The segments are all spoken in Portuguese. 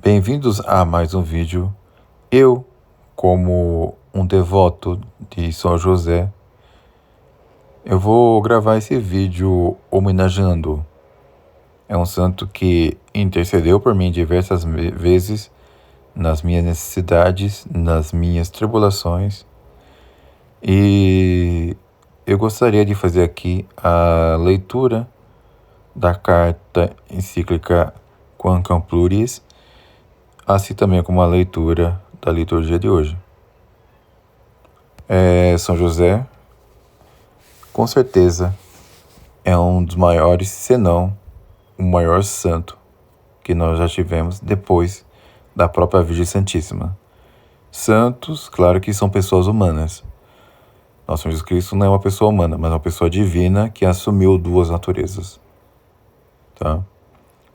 Bem-vindos a mais um vídeo. Eu, como um devoto de São José, eu vou gravar esse vídeo homenageando. É um santo que intercedeu por mim diversas vezes nas minhas necessidades, nas minhas tribulações. E eu gostaria de fazer aqui a leitura da carta encíclica Quamquam Pluris, assim também como a leitura da liturgia de hoje. São José, com certeza, é um dos maiores, se não o maior santo que nós já tivemos depois da própria Virgem Santíssima. Santos, claro que são pessoas humanas. Nosso Jesus Cristo não é uma pessoa humana, mas uma pessoa divina que assumiu duas naturezas. Tá?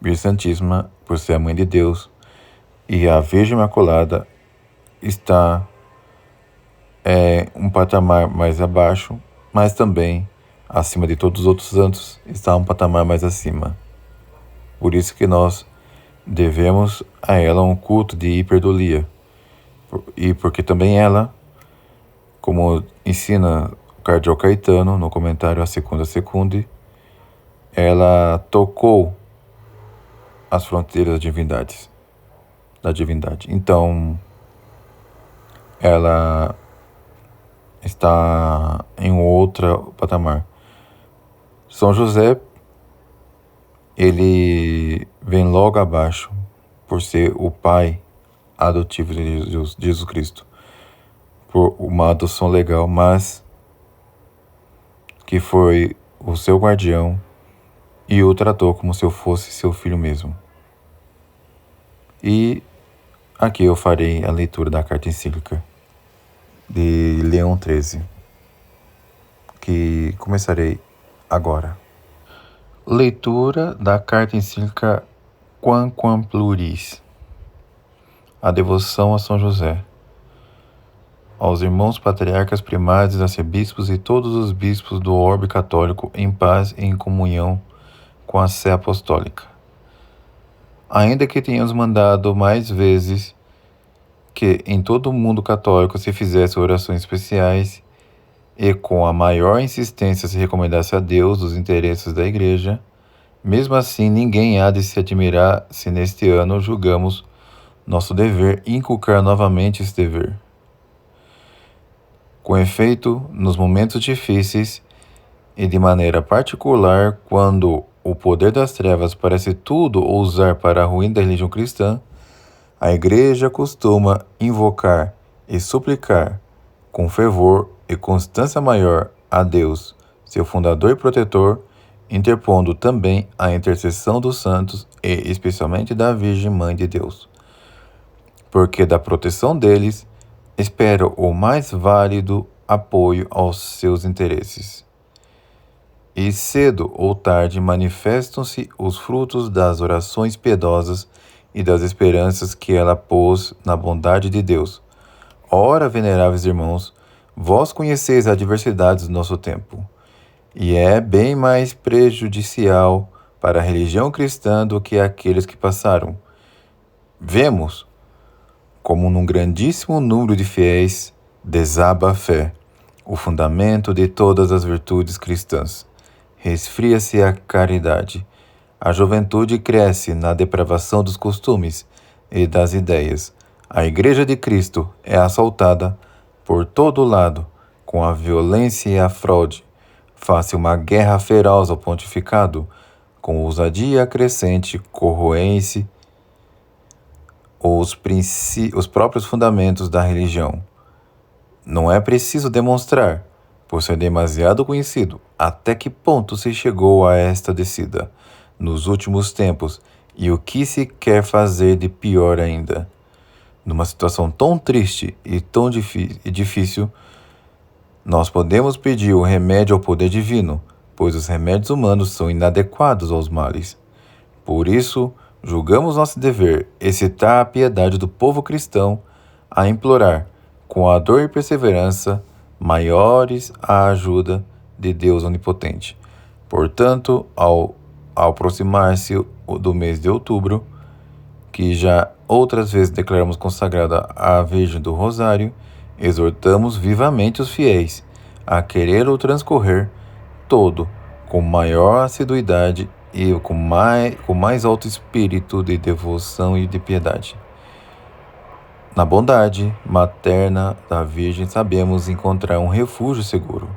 Virgem Santíssima, por ser a mãe de Deus, e a Virgem Imaculada está um patamar mais abaixo, mas também, acima de todos os outros santos, está um patamar mais acima. Por isso que nós devemos a ela um culto de hiperdulia. E porque também ela, como ensina o cardeal Caetano no comentário A Secunda Secunde, ela tocou as fronteiras da divindade. Então, ela está em outro patamar. São José, ele vem logo abaixo por ser o pai adotivo de Jesus Cristo, por uma adoção legal, mas que foi o seu guardião e o tratou como se eu fosse seu filho mesmo. E aqui eu farei a leitura da carta encíclica de Leão XIII, que começarei agora. Leitura da carta encíclica Quamquam Pluris. A devoção a São José. Aos irmãos patriarcas, primados, arcebispos e todos os bispos do orbe católico, em paz e em comunhão com a Sé Apostólica. Ainda que tenhamos mandado mais vezes que em todo o mundo católico se fizesse orações especiais e com a maior insistência se recomendasse a Deus os interesses da Igreja, mesmo assim ninguém há de se admirar se neste ano julgamos nosso dever inculcar novamente esse dever. Com efeito, nos momentos difíceis e de maneira particular, quando o poder das trevas parece tudo usar para a ruína da religião cristã, a Igreja costuma invocar e suplicar com fervor e constância maior a Deus, seu fundador e protetor, interpondo também a intercessão dos santos e especialmente da Virgem Mãe de Deus, porque da proteção deles espera o mais válido apoio aos seus interesses. E cedo ou tarde manifestam-se os frutos das orações piedosas e das esperanças que ela pôs na bondade de Deus. Ora, veneráveis irmãos, vós conheceis as adversidades do nosso tempo, e é bem mais prejudicial para a religião cristã do que aqueles que passaram. Vemos como num grandíssimo número de fiéis desaba a fé, o fundamento de todas as virtudes cristãs. Resfria-se a caridade. A juventude cresce na depravação dos costumes e das ideias. A Igreja de Cristo é assaltada por todo lado, com a violência e a fraude. Faz-se uma guerra feroz ao pontificado, com ousadia crescente, corroem-se os próprios fundamentos da religião. Não é preciso demonstrar, por ser demasiado conhecido, até que ponto se chegou a esta descida nos últimos tempos e o que se quer fazer de pior ainda. Numa situação tão triste e tão difícil, nós podemos pedir o remédio ao poder divino, pois os remédios humanos são inadequados aos males. Por isso, julgamos nosso dever excitar a piedade do povo cristão a implorar, com ardor e perseverança, maiores a ajuda de Deus Onipotente. Portanto, ao aproximar-se do mês de outubro, que já outras vezes declaramos consagrada à Virgem do Rosário, exortamos vivamente os fiéis a querer o transcorrer todo com maior assiduidade e com mais alto espírito de devoção e de piedade. Na bondade materna da Virgem sabemos encontrar um refúgio seguro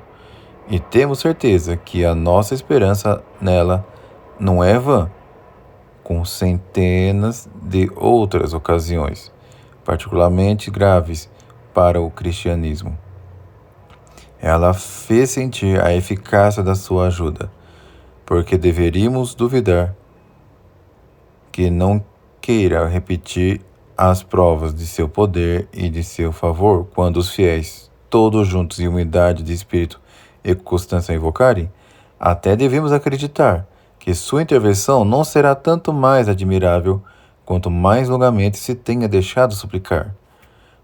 e temos certeza que a nossa esperança nela não é vã, com centenas de outras ocasiões, particularmente graves para o cristianismo. Ela fez sentir a eficácia da sua ajuda, porque deveríamos duvidar que não queira repetir as provas de seu poder e de seu favor quando os fiéis, todos juntos em humildade de espírito e constância invocarem? Até devemos acreditar que sua intervenção não será tanto mais admirável quanto mais longamente se tenha deixado suplicar.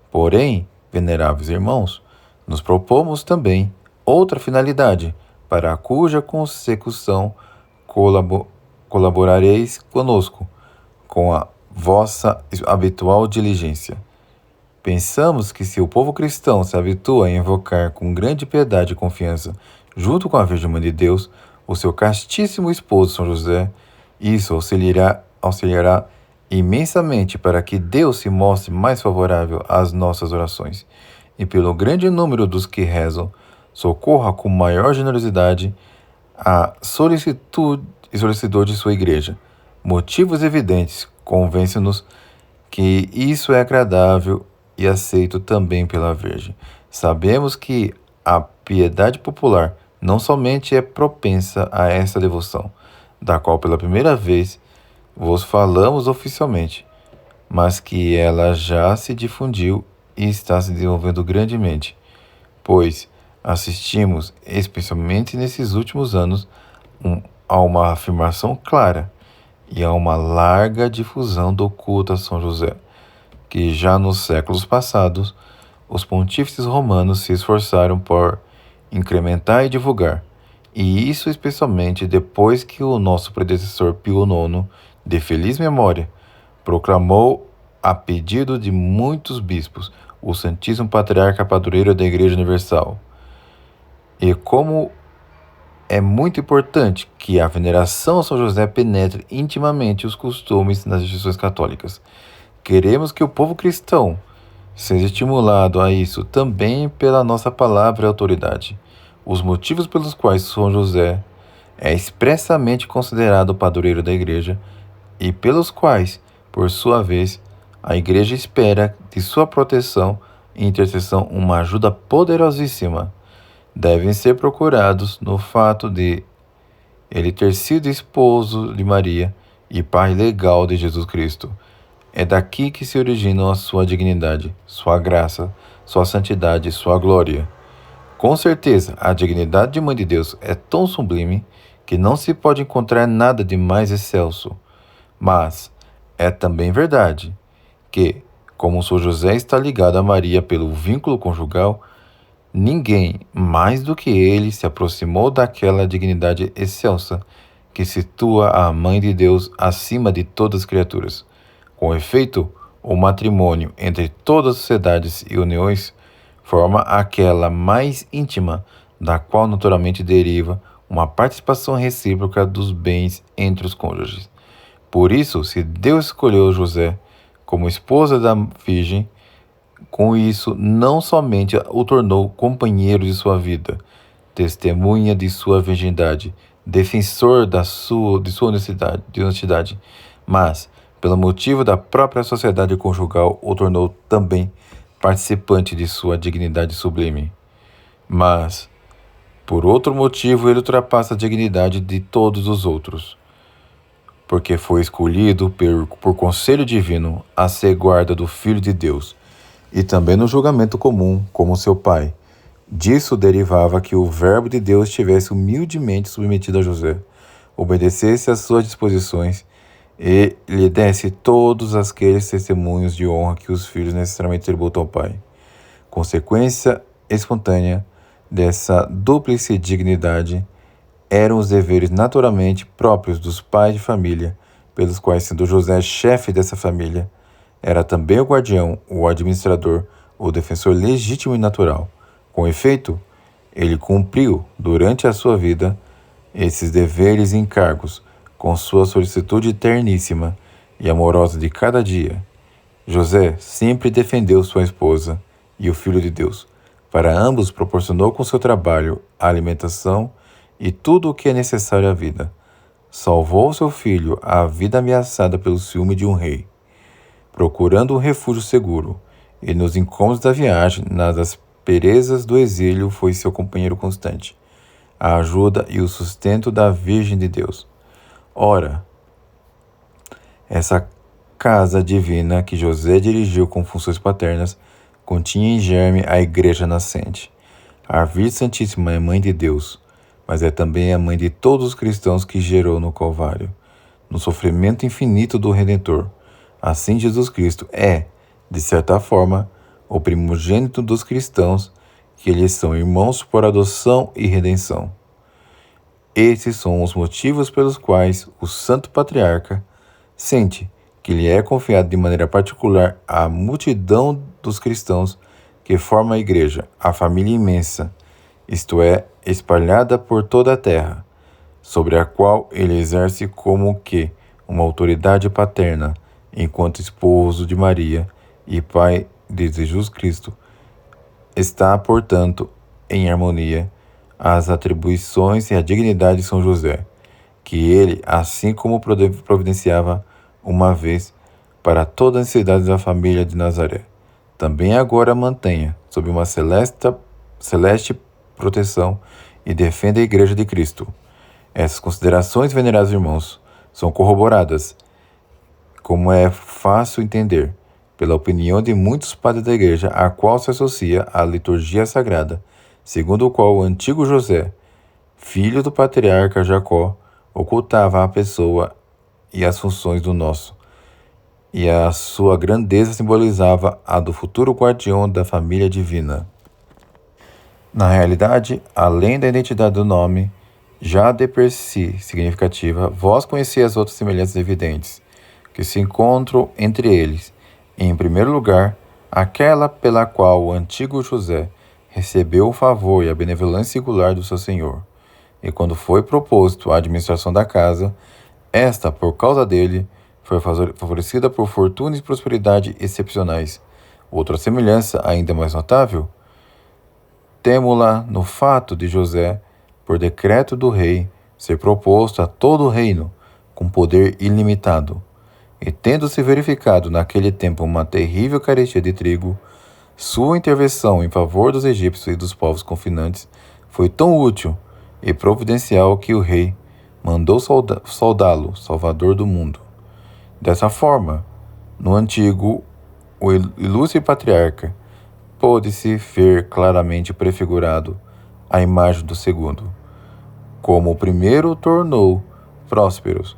Porém, veneráveis irmãos, nos propomos também outra finalidade, para a cuja consecução colaborareis conosco, com a vossa habitual diligência. Pensamos que se o povo cristão se habitua a invocar com grande piedade e confiança, junto com a Virgem Mãe de Deus, o seu castíssimo esposo São José, isso auxiliará imensamente para que Deus se mostre mais favorável às nossas orações, e pelo grande número dos que rezam, socorra com maior generosidade a solicitador de sua igreja. Motivos evidentes convencem-nos que isso é agradável e aceito também pela Virgem. Sabemos que a piedade popular não somente é propensa a esta devoção, da qual pela primeira vez vos falamos oficialmente, mas que ela já se difundiu e está se desenvolvendo grandemente, pois assistimos, especialmente nesses últimos anos, a uma afirmação clara e a uma larga difusão do culto a São José, que já nos séculos passados os pontífices romanos se esforçaram por incrementar e divulgar, e isso especialmente depois que o nosso predecessor Pio IX, de feliz memória, proclamou, a pedido de muitos bispos, o Santíssimo Patriarca Padroeiro da Igreja Universal. E como é muito importante que a veneração a São José penetre intimamente os costumes nas instituições católicas, queremos que o povo cristão seja estimulado a isso também pela nossa palavra e autoridade. Os motivos pelos quais São José é expressamente considerado o padroeiro da Igreja e pelos quais, por sua vez, a Igreja espera de sua proteção e intercessão uma ajuda poderosíssima, devem ser procurados no fato de ele ter sido esposo de Maria e pai legal de Jesus Cristo. É daqui que se originam a sua dignidade, sua graça, sua santidade e sua glória. Com certeza, a dignidade de Mãe de Deus é tão sublime que não se pode encontrar nada de mais excelso. Mas é também verdade que, como São José está ligado a Maria pelo vínculo conjugal, ninguém mais do que ele se aproximou daquela dignidade excelsa que situa a Mãe de Deus acima de todas as criaturas. Com efeito, o matrimônio entre todas as sociedades e uniões forma aquela mais íntima, da qual naturalmente deriva uma participação recíproca dos bens entre os cônjuges. Por isso, se Deus escolheu José como esposa da Virgem, com isso não somente o tornou companheiro de sua vida, testemunha de sua virgindade, defensor de sua honestidade, mas, pelo motivo da própria sociedade conjugal, o tornou também participante de sua dignidade sublime. Mas, por outro motivo, ele ultrapassa a dignidade de todos os outros, porque foi escolhido por conselho divino a ser guarda do Filho de Deus, e também no julgamento comum, como seu pai. Disso derivava que o Verbo de Deus estivesse humildemente submetido a José, obedecesse às suas disposições e lhe desse todos aqueles testemunhos de honra que os filhos necessariamente tributam ao pai. Consequência espontânea dessa dúplice dignidade eram os deveres naturalmente próprios dos pais de família pelos quais, sendo José chefe dessa família, era também o guardião, o administrador, o defensor legítimo e natural. Com efeito, ele cumpriu, durante a sua vida, esses deveres e encargos, com sua solicitude terníssima e amorosa de cada dia. José sempre defendeu sua esposa e o Filho de Deus. Para ambos proporcionou com seu trabalho a alimentação e tudo o que é necessário à vida. Salvou seu filho à vida ameaçada pelo ciúme de um rei, procurando um refúgio seguro, e nos incômodos da viagem, nas asperezas do exílio, foi seu companheiro constante, a ajuda e o sustento da Virgem de Deus. Ora, essa casa divina que José dirigiu com funções paternas continha em germe a Igreja nascente. A Virgem Santíssima é Mãe de Deus, mas é também a mãe de todos os cristãos que gerou no Calvário, no sofrimento infinito do Redentor. Assim, Jesus Cristo é, de certa forma, o primogênito dos cristãos, que eles são irmãos por adoção e redenção. Esses são os motivos pelos quais o Santo Patriarca sente que lhe é confiado de maneira particular a multidão dos cristãos que formam a Igreja, a família imensa, isto é, espalhada por toda a terra, sobre a qual ele exerce como que uma autoridade paterna, enquanto esposo de Maria e pai de Jesus Cristo. Está, portanto, em harmonia as atribuições e a dignidade de São José, que ele, assim como providenciava uma vez para todas as necessidades da família de Nazaré, também agora mantenha sob uma celeste proteção e defenda a Igreja de Cristo. Essas considerações, venerados irmãos, são corroboradas, como é fácil entender, pela opinião de muitos padres da Igreja, a qual se associa a liturgia sagrada, segundo o qual o antigo José, filho do patriarca Jacó, ocultava a pessoa e as funções do nosso, e a sua grandeza simbolizava a do futuro guardião da família divina. Na realidade, além da identidade do nome, já de per si significativa, vós conheceis as outras semelhanças evidentes, que se encontram entre eles. Em primeiro lugar, aquela pela qual o antigo José recebeu o favor e a benevolência singular do seu senhor, e quando foi proposto a administração da casa, esta, por causa dele, foi favorecida por fortuna e prosperidade excepcionais. Outra semelhança, ainda mais notável, temo-la no fato de José, por decreto do rei, ser proposto a todo o reino, com poder ilimitado. E tendo-se verificado naquele tempo uma terrível carestia de trigo, sua intervenção em favor dos egípcios e dos povos confinantes foi tão útil e providencial que o rei mandou saudá-lo, Salvador do mundo. Dessa forma, no antigo, o ilustre patriarca pôde-se ver claramente prefigurado a imagem do segundo. Como o primeiro tornou prósperos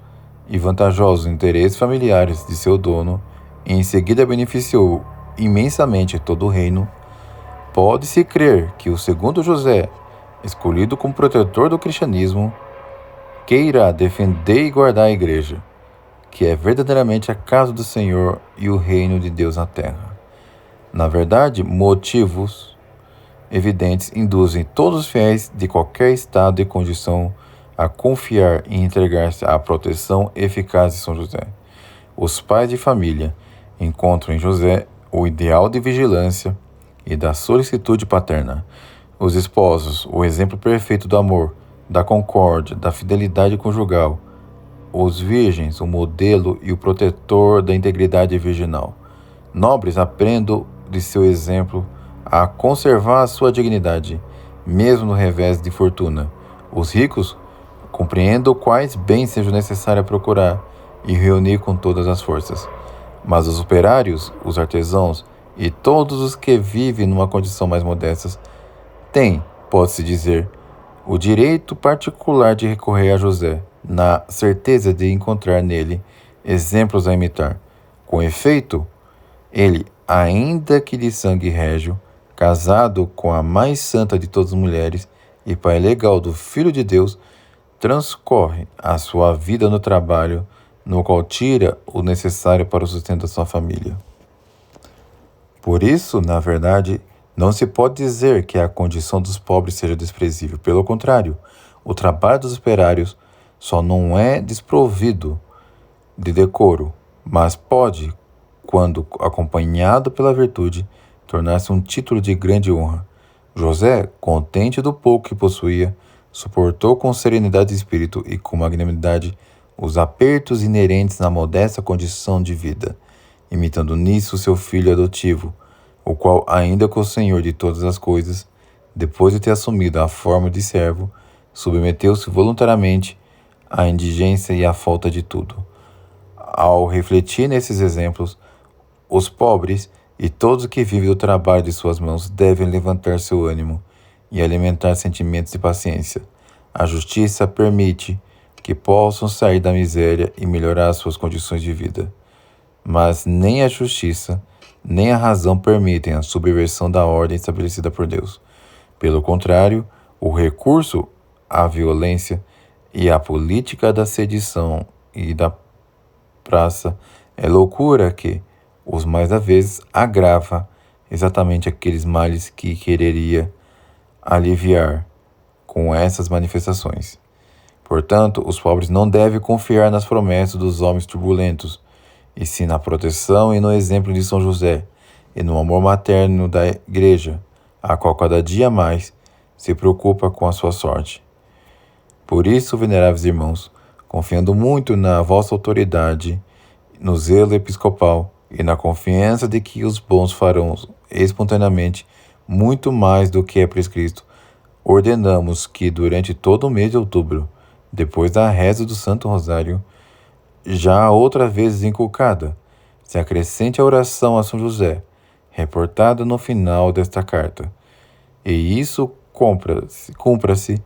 e vantajosos os interesses familiares de seu dono, e em seguida beneficiou imensamente todo o reino, pode-se crer que o segundo José, escolhido como protetor do cristianismo, queira defender e guardar a Igreja, que é verdadeiramente a casa do Senhor e o reino de Deus na terra. Na verdade, motivos evidentes induzem todos os fiéis de qualquer estado e condição a confiar e entregar-se à proteção eficaz de São José. Os pais de família encontram em José o ideal de vigilância e da solicitude paterna. Os esposos, o exemplo perfeito do amor, da concórdia, da fidelidade conjugal. Os virgens, o modelo e o protetor da integridade virginal. Nobres, aprendam de seu exemplo a conservar a sua dignidade, mesmo no revés de fortuna. Os ricos, compreendam quais bens sejam necessários a procurar e reunir com todas as forças. Mas os operários, os artesãos e todos os que vivem numa condição mais modesta têm, pode-se dizer, o direito particular de recorrer a José, na certeza de encontrar nele exemplos a imitar. Com efeito, ele, ainda que de sangue régio, casado com a mais santa de todas as mulheres e pai legal do Filho de Deus, transcorre a sua vida no trabalho no qual tira o necessário para o sustento da sua família. Por isso, na verdade, não se pode dizer que a condição dos pobres seja desprezível. Pelo contrário, o trabalho dos operários só não é desprovido de decoro, mas pode, quando acompanhado pela virtude, tornar-se um título de grande honra. José, contente do pouco que possuía, suportou com serenidade de espírito e com magnanimidade os apertos inerentes na modesta condição de vida, imitando nisso seu filho adotivo, o qual, ainda que o senhor de todas as coisas, depois de ter assumido a forma de servo, submeteu-se voluntariamente à indigência e à falta de tudo. Ao refletir nesses exemplos, os pobres e todos que vivem do trabalho de suas mãos devem levantar seu ânimo e alimentar sentimentos de paciência. A justiça permite que possam sair da miséria e melhorar suas condições de vida. Mas nem a justiça, nem a razão permitem a subversão da ordem estabelecida por Deus. Pelo contrário, o recurso à violência e à política da sedição e da praça é loucura que, os mais às vezes, agrava exatamente aqueles males que quereria aliviar com essas manifestações. Portanto, os pobres não devem confiar nas promessas dos homens turbulentos, e sim na proteção e no exemplo de São José, e no amor materno da Igreja, a qual cada dia mais se preocupa com a sua sorte. Por isso, veneráveis irmãos, confiando muito na vossa autoridade, no zelo episcopal e na confiança de que os bons farão espontaneamente muito mais do que é prescrito, ordenamos que durante todo o mês de outubro, depois da reza do Santo Rosário, já outra vez inculcada, se acrescente a oração a São José, reportada no final desta carta. E isso cumpra-se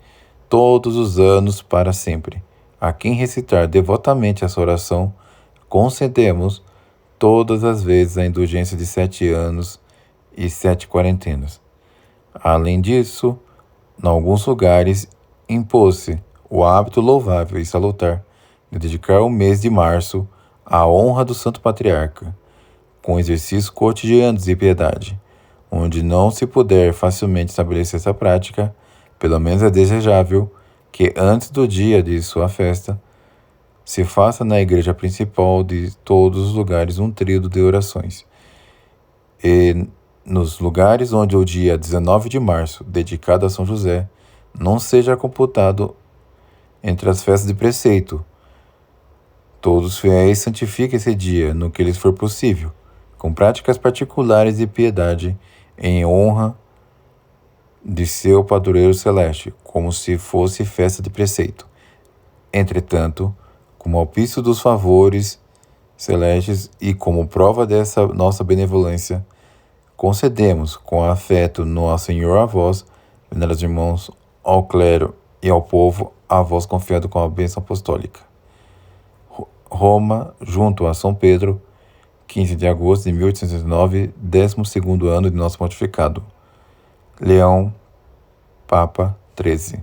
todos os anos para sempre. A quem recitar devotamente essa oração, concedemos todas as vezes a indulgência de 7 anos e 7 quarentenas. Além disso, em alguns lugares, impôs-se o hábito louvável e salutar de dedicar o mês de março à honra do Santo Patriarca, com exercícios cotidianos de piedade. Onde não se puder facilmente estabelecer essa prática, pelo menos é desejável que antes do dia de sua festa se faça na igreja principal de todos os lugares um tríodo de orações. E nos lugares onde o dia 19 de março, dedicado a São José, não seja computado entre as festas de preceito, todos os fiéis santifiquem esse dia no que lhes for possível, com práticas particulares de piedade, em honra de seu padroeiro celeste, como se fosse festa de preceito. Entretanto, como auspício dos favores celestes e como prova dessa nossa benevolência, concedemos com afeto no Senhor a vós, venerados irmãos, ao clero e ao povo, a vós confiado com a bênção apostólica. Roma, junto a São Pedro, 15 de agosto de 1809, 12º ano de nosso pontificado. Leão, Papa 13.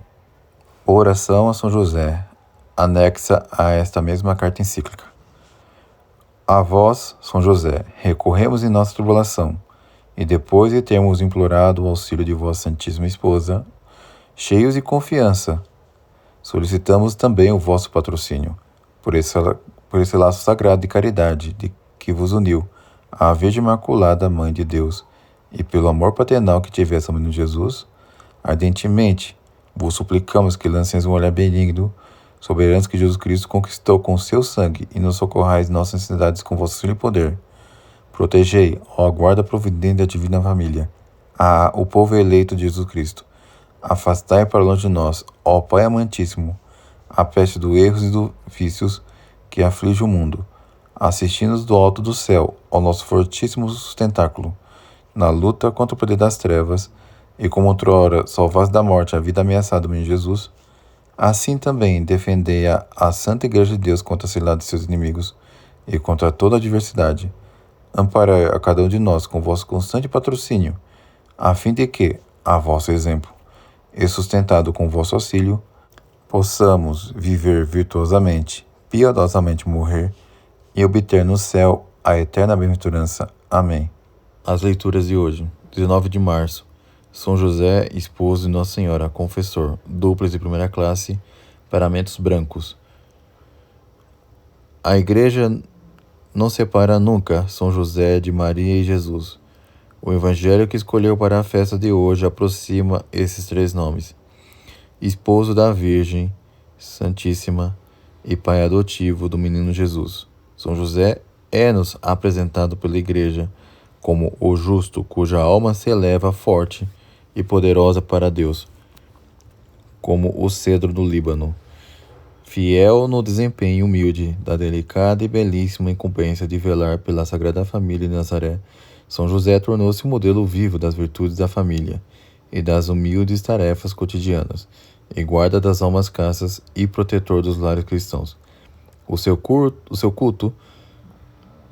Oração a São José, anexa a esta mesma carta encíclica. A vós, São José, recorremos em nossa tribulação, e depois de termos implorado o auxílio de vossa Santíssima Esposa, cheios de confiança, solicitamos também o vosso patrocínio, por esse laço sagrado de caridade de que vos uniu à Virgem Imaculada, Mãe de Deus, e pelo amor paternal que tivesse ao menino Jesus, ardentemente vos suplicamos que lanceis um olhar benigno sobre a herança que Jesus Cristo conquistou com seu sangue e nos socorrais nossas necessidades com vosso auxílio e poder. Protegei, ó guarda providente da divina família, o povo eleito de Jesus Cristo. Afastai para longe de nós, ó Pai amantíssimo, a peste dos erros e dos vícios que aflige o mundo, assistindo-nos do alto do céu ao nosso fortíssimo sustentáculo, na luta contra o poder das trevas, e como outrora salvaste da morte a vida ameaçada do menino Jesus, assim também defendei a Santa Igreja de Deus contra a cilada de seus inimigos e contra toda a adversidade. Amparai a cada um de nós com vosso constante patrocínio, a fim de que, a vosso exemplo, e sustentado com vosso auxílio, possamos viver virtuosamente, piedosamente morrer e obter no céu a eterna bem-aventurança. Amém. As leituras de hoje, 19 de março. São José, esposo de Nossa Senhora, confessor, duplas de primeira classe, paramentos brancos. A Igreja não separa nunca São José de Maria e Jesus. O evangelho que escolheu para a festa de hoje aproxima esses três nomes: esposo da Virgem Santíssima e pai adotivo do menino Jesus. São José é-nos apresentado pela Igreja como o justo cuja alma se eleva forte e poderosa para Deus, como o cedro do Líbano. Fiel no desempenho humilde da delicada e belíssima incumbência de velar pela Sagrada Família de Nazaré, São José tornou-se um modelo vivo das virtudes da família e das humildes tarefas cotidianas, e guarda das almas cassas e protetor dos lares cristãos. O seu culto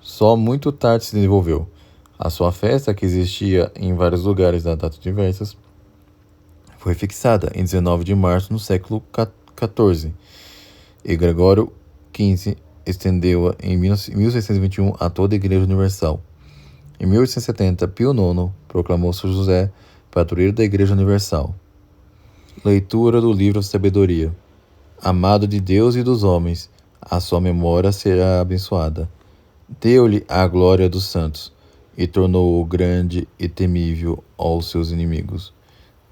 só muito tarde se desenvolveu. A sua festa, que existia em vários lugares da datas diversas, foi fixada em 19 de março no século XIV, e Gregório XV estendeu-a em 1621 a toda a Igreja Universal. Em 1870, Pio IX proclamou São José padroeiro da Igreja Universal. Leitura do livro Sabedoria. Amado de Deus e dos homens, a sua memória será abençoada. Deu-lhe a glória dos santos e tornou-o grande e temível aos seus inimigos.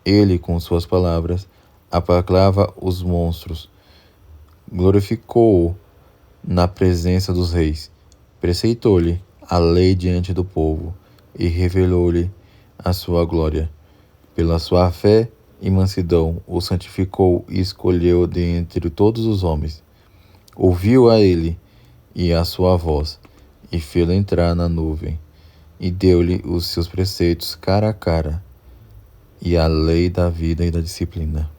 Ele, com suas palavras, aplacava os monstros, glorificou-o na presença dos reis, preceitou-lhe a lei diante do povo e revelou-lhe a sua glória. Pela sua fé e mansidão o santificou e escolheu dentre todos os homens. Ouviu a ele e a sua voz, e fê-lo entrar na nuvem, e deu-lhe os seus preceitos cara a cara, e a lei da vida e da disciplina.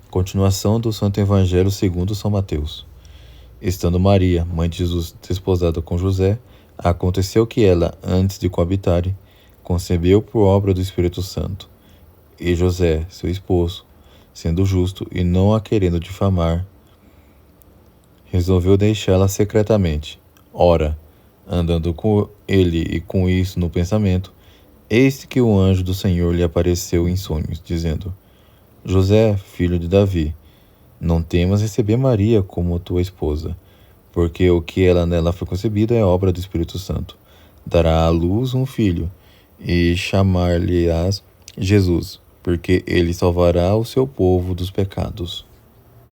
Continuação do Santo Evangelho segundo São Mateus. Estando Maria, mãe de Jesus, desposada com José, aconteceu que ela, antes de coabitarem, concebeu por obra do Espírito Santo. E José, seu esposo, sendo justo e não a querendo difamar, resolveu deixá-la secretamente. Ora, andando com ele e com isso no pensamento, eis que o anjo do Senhor lhe apareceu em sonhos, dizendo: José, filho de Davi, não temas receber Maria como tua esposa, porque o que ela nela foi concebido é obra do Espírito Santo. Dará à luz um filho, e chamar-lhe-ás Jesus, porque ele salvará o seu povo dos pecados.